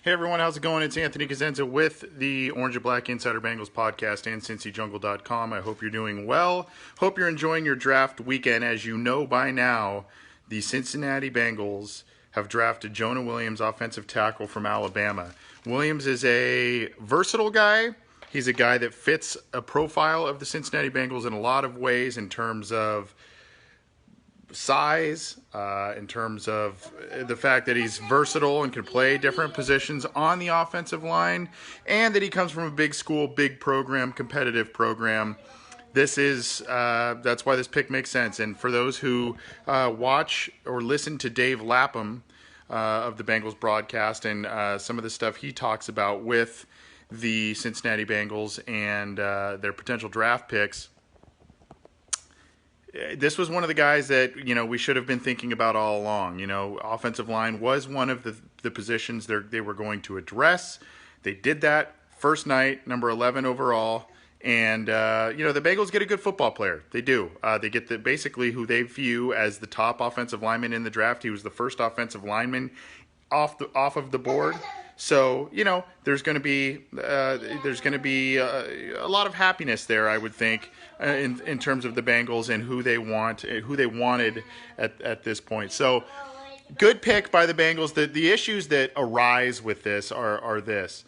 Hey everyone, how's it going? It's Anthony Cosenza with the Orange and Black Insider Bengals podcast and CincyJungle.com. I hope you're doing well. Hope you're enjoying your draft weekend. As you know by now, the Cincinnati Bengals have drafted Jonah Williams, offensive tackle from Alabama. Williams is a versatile guy. He's a guy that fits a profile of the Cincinnati Bengals in a lot of ways in terms of size, in terms of the fact that he's versatile and can play different positions on the offensive line, and that he comes from a big school, big program, competitive program. That's why this pick makes sense. And for those who watch or listen to Dave Lapham of the Bengals broadcast and some of the stuff he talks about with the Cincinnati Bengals and their potential draft picks, this was one of the guys that, we should have been thinking about all along. Offensive line was one of the positions they were going to address. They did that first night, number 11 overall. And, the Bengals get a good football player. They do. They get basically who they view as the top offensive lineman in the draft. He was the first offensive lineman off of the board. So, there's going to be a lot of happiness there, I would think, in terms of the Bengals and who they wanted at this point. So, good pick by the Bengals. The issues that arise with this are this.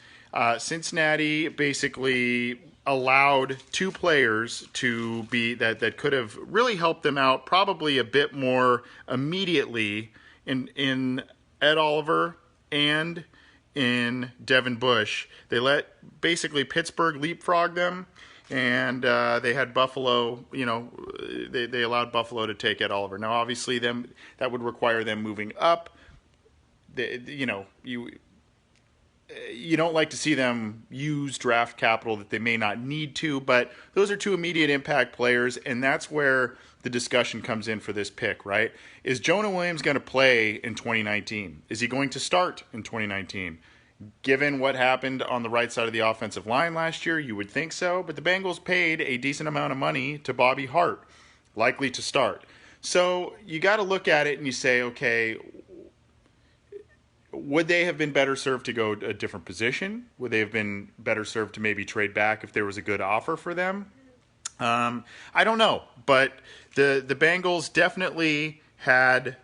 Cincinnati basically allowed two players to be that could have really helped them out probably a bit more immediately in Ed Oliver and in Devin Bush. They let basically Pittsburgh leapfrog them, and they had Buffalo, they allowed Buffalo to take Ed Oliver. Now, obviously, that would require them moving up. You don't like to see them use draft capital that they may not need to, but those are two immediate impact players, and that's where the discussion comes in for this pick, right? Is Jonah Williams going to play in 2019? Is he going to start in 2019? Given what happened on the right side of the offensive line last year, you would think so, but the Bengals paid a decent amount of money to Bobby Hart, likely to start. So you got to look at it and you say, okay, would they have been better served to go a different position? Would they have been better served to maybe trade back if there was a good offer for them? I don't know, but the Bengals definitely had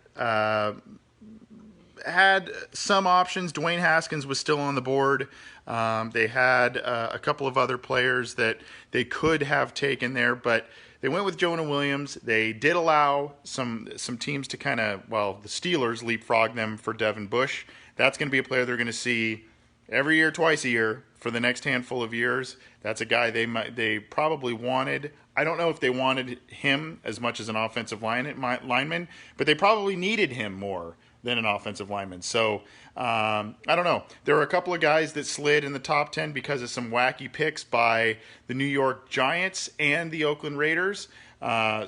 some options. Dwayne Haskins was still on the board. They had a couple of other players that they could have taken there, but they went with Jonah Williams. They did allow some teams to the Steelers leapfrog them for Devin Bush. That's going to be a player they're going to see every year, twice a year for the next handful of years. That's a guy they probably wanted. I don't know if they wanted him as much as an offensive lineman, but they probably needed him more than an offensive lineman. So, I don't know. There are a couple of guys that slid in the top 10 because of some wacky picks by the New York Giants and the Oakland Raiders. There are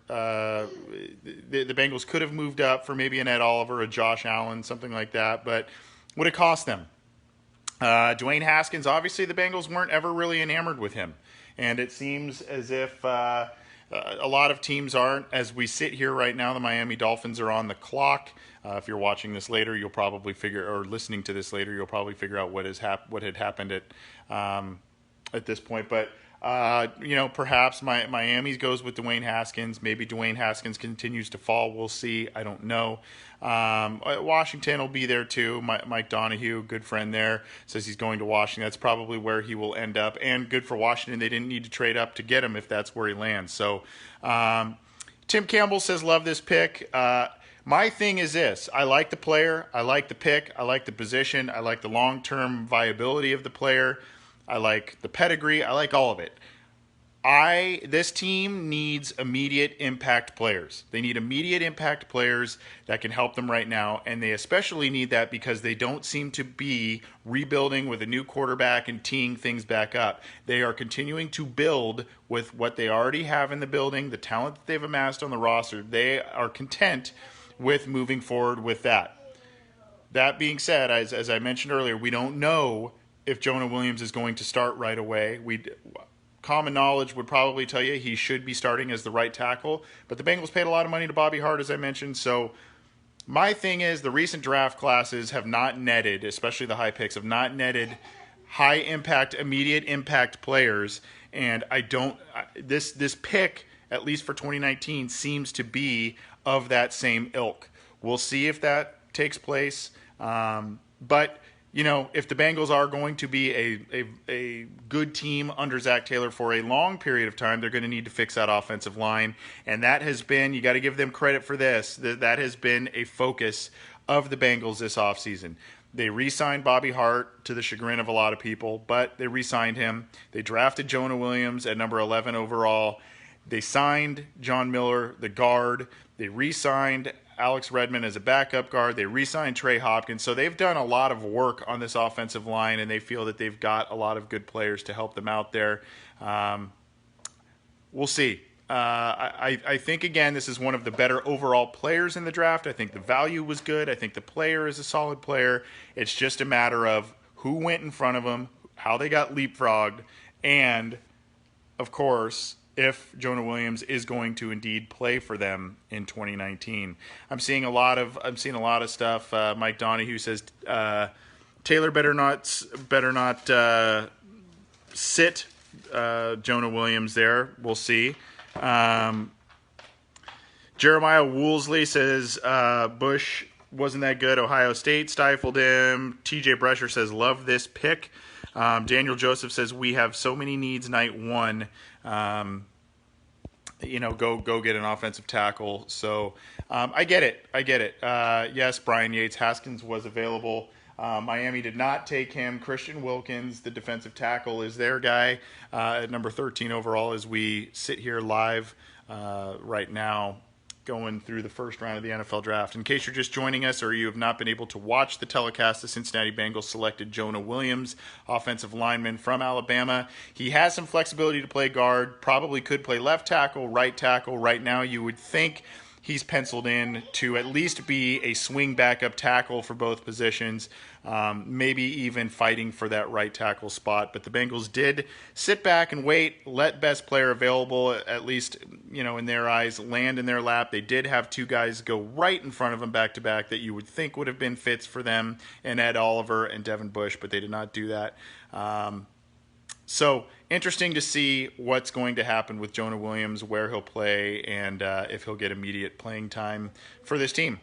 the Bengals could have moved up for maybe an Ed Oliver, a Josh Allen, something like that, but would it cost them? Dwayne Haskins, obviously the Bengals weren't ever really enamored with him, and it seems as if a lot of teams aren't. As we sit here right now, the Miami Dolphins are on the clock. If you're watching this later, you'll probably or listening to this later, you'll probably figure out what had happened at this point. But perhaps Miami goes with Dwayne Haskins. Maybe Dwayne Haskins continues to fall. We'll see. I don't know. Washington will be there too. Mike Donahue, good friend there, says he's going to Washington. That's probably where he will end up. And good for Washington. They didn't need to trade up to get him if that's where he lands. So Tim Campbell says, love this pick. My thing is this. I like the player. I like the pick. I like the position. I like the long-term viability of the player. I like the pedigree. I like all of it. This team needs immediate impact players. They need immediate impact players that can help them right now, and they especially need that because they don't seem to be rebuilding with a new quarterback and teeing things back up. They are continuing to build with what they already have in the building, the talent that they've amassed on the roster. They are content with moving forward with that. That being said, as I mentioned earlier, we don't know if Jonah Williams is going to start right away. Common knowledge would probably tell you he should be starting as the right tackle, but the Bengals paid a lot of money to Bobby Hart, as I mentioned, so My thing is the recent draft classes have not netted, especially the high picks, have not netted high impact, immediate impact players. And I don't. This pick, at least for 2019, seems to be of that same ilk. We'll see if that takes place. But if the Bengals are going to be a good team under Zach Taylor for a long period of time, they're going to need to fix that offensive line. And that has been, you got to give them credit for this, that has been a focus of the Bengals this offseason. They re-signed Bobby Hart to the chagrin of a lot of people, but they re-signed him. They drafted Jonah Williams at number 11 overall. They signed John Miller, the guard. They re-signed Alex Redmond as a backup guard. They re-signed Trey Hopkins. So they've done a lot of work on this offensive line, and they feel that they've got a lot of good players to help them out there. We'll see. I think, again, this is one of the better overall players in the draft. I think the value was good. I think the player is a solid player. It's just a matter of who went in front of him, how they got leapfrogged, and, of course, if Jonah Williams is going to indeed play for them in 2019. I'm seeing a lot of stuff. Mike Donahue says Taylor better not sit Jonah Williams there. We'll see. Jeremiah Woolsey says Bush wasn't that good. Ohio State stifled him. TJ Brescher says love this pick. Daniel Joseph says we have so many needs night one. Go get an offensive tackle. So I get it. Yes, Brian Yates Haskins was available. Miami did not take him. Christian Wilkins, the defensive tackle, is their guy at number 13 overall as we sit here live right now going through the first round of the NFL draft. In case you're just joining us or you have not been able to watch the telecast, the Cincinnati Bengals selected Jonah Williams, offensive lineman from Alabama. He has some flexibility to play guard, probably could play left tackle, right tackle. Right now you would think he's penciled in to at least be a swing backup tackle for both positions, maybe even fighting for that right tackle spot. But the Bengals did sit back and wait, let best player available, at least in their eyes, land in their lap. They did have two guys go right in front of them back to back that you would think would have been fits for them, and Ed Oliver and Devin Bush, but they did not do that. So interesting to see what's going to happen with Jonah Williams, where he'll play, and if he'll get immediate playing time for this team.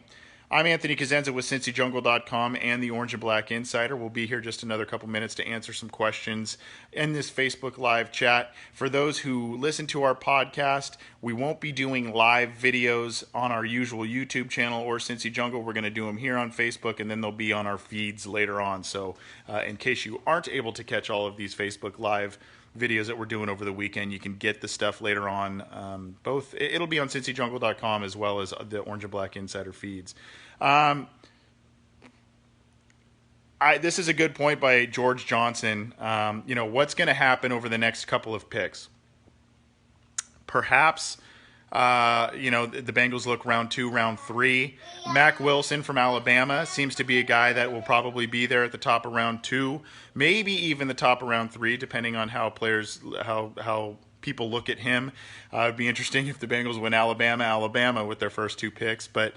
I'm Anthony Cosenza with CincyJungle.com and the Orange and Black Insider. We'll be here just another couple minutes to answer some questions in this Facebook Live chat. For those who listen to our podcast, we won't be doing live videos on our usual YouTube channel or Cincy Jungle. We're going to do them here on Facebook, and then they'll be on our feeds later on. So in case you aren't able to catch all of these Facebook Live videos that we're doing over the weekend, you can get the stuff later on. It'll be on CincyJungle.com as well as the Orange and Black Insider feeds. This is a good point by George Johnson. What's going to happen over the next couple of picks? Perhaps, the Bengals look round 2, round 3. Mac Wilson from Alabama seems to be a guy that will probably be there at the top of round 2, maybe even the top of round 3, depending on how people look at him. It'd be interesting if the Bengals went Alabama with their first 2 picks. But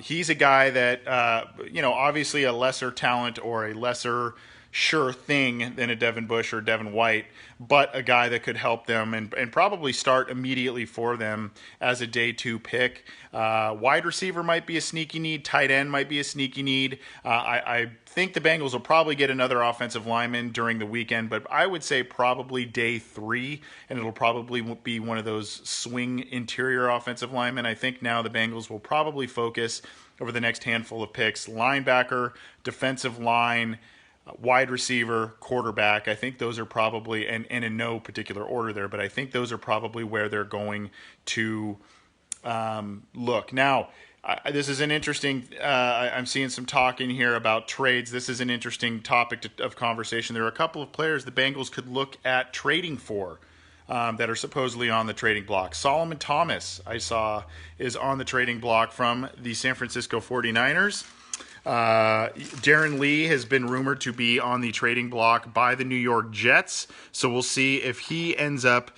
he's a guy that, obviously a lesser talent or a lesser sure thing than a Devin Bush or Devin White, but a guy that could help them and probably start immediately for them as a day 2 pick. Wide receiver might be a sneaky need. Tight end might be a sneaky need. I think the Bengals will probably get another offensive lineman during the weekend, but I would say probably day 3, and it'll probably be one of those swing interior offensive linemen. I think now the Bengals will probably focus over the next handful of picks, linebacker, defensive line, wide receiver, quarterback. I think those are probably, and in no particular order there, but I think those are probably where they're going to look. Now, this is an interesting, I'm seeing some talk in here about trades. This is an interesting topic of conversation. There are a couple of players the Bengals could look at trading for that are supposedly on the trading block. Solomon Thomas, I saw, is on the trading block from the San Francisco 49ers. Darren Lee has been rumored to be on the trading block by the New York Jets, so we'll see if he ends up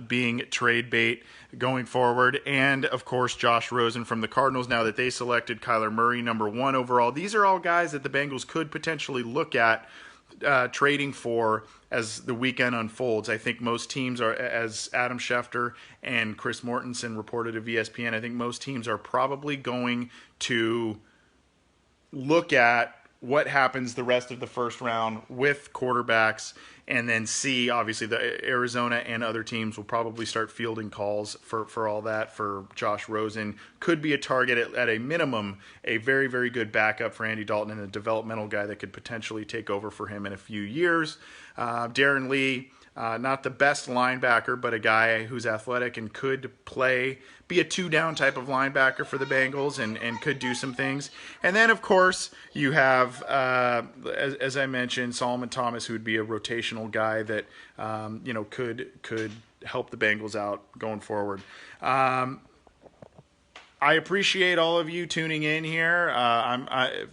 being trade bait going forward. And, of course, Josh Rosen from the Cardinals, now that they selected Kyler Murray number 1 overall. These are all guys that the Bengals could potentially look at trading for as the weekend unfolds. I think most teams are, as Adam Schefter and Chris Mortensen reported of ESPN, I think most teams are probably going to look at what happens the rest of the first round with quarterbacks, and then see, obviously, the Arizona and other teams will probably start fielding calls for all that. For Josh Rosen, could be a target at a minimum, a very, very good backup for Andy Dalton and a developmental guy that could potentially take over for him in a few years. Darren Lee, not the best linebacker, but a guy who's athletic and could be a 2-down type of linebacker for the Bengals and could do some things. And then, of course, you have, as I mentioned, Solomon Thomas, who would be a rotational guy that could help the Bengals out going forward. I appreciate all of you tuning in here.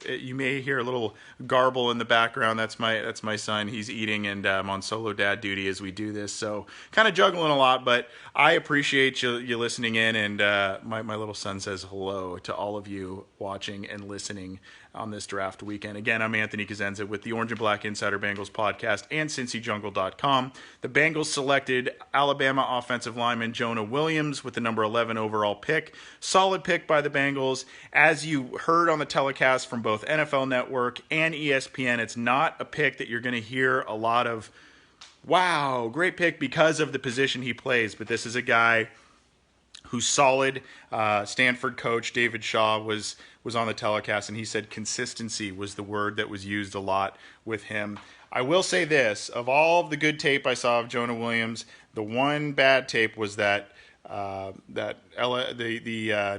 You may hear a little garble in the background. That's my son. He's eating, and I'm on solo dad duty as we do this. So kind of juggling a lot, but I appreciate you listening in. And my little son says hello to all of you watching and listening on this draft weekend. Again, I'm Anthony Cosenza with the Orange and Black Insider Bengals podcast and CincyJungle.com. The Bengals selected Alabama offensive lineman Jonah Williams with the number 11 overall pick. Solid pick by the Bengals. As you heard on the telecast from both NFL Network and ESPN, it's not a pick that you're going to hear a lot of, wow, great pick because of the position he plays. But this is a guy who's solid. Stanford coach David Shaw was on the telecast, and he said consistency was the word that was used a lot with him. I will say this, of all of the good tape I saw of Jonah Williams, the one bad tape was the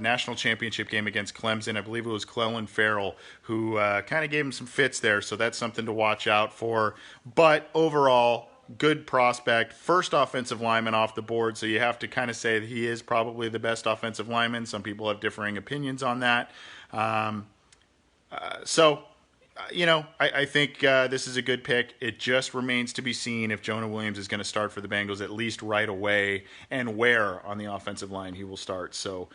national championship game against Clemson. I believe it was Clelin Ferrell who kind of gave him some fits there, so that's something to watch out for. But overall, good prospect, first offensive lineman off the board, so you have to kind of say that he is probably the best offensive lineman. Some people have differing opinions on that. I think this is a good pick. It just remains to be seen if Jonah Williams is going to start for the Bengals at least right away, and where on the offensive line he will start. So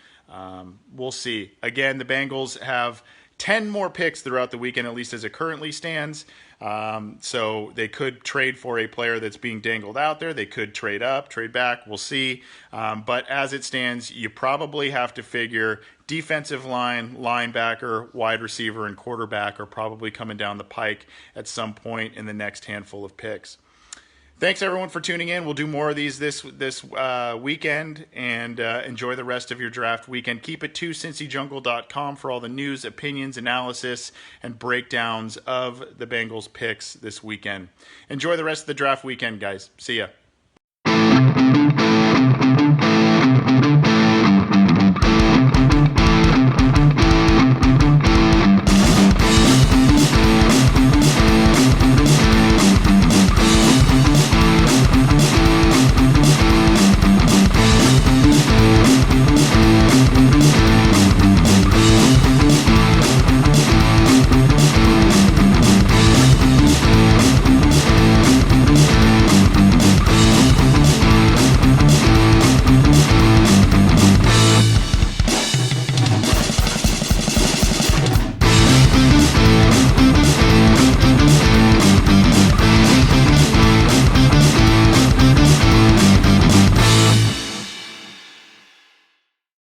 we'll see. Again, the Bengals have 10 more picks throughout the weekend, at least as it currently stands. So they could trade for a player that's being dangled out there. They could trade up, trade back. We'll see. But as it stands, you probably have to figure defensive line, linebacker, wide receiver, and quarterback are probably coming down the pike at some point in the next handful of picks. Thanks, everyone, for tuning in. We'll do more of these this weekend, and enjoy the rest of your draft weekend. Keep it to CincyJungle.com for all the news, opinions, analysis, and breakdowns of the Bengals picks this weekend. Enjoy the rest of the draft weekend, guys. See ya.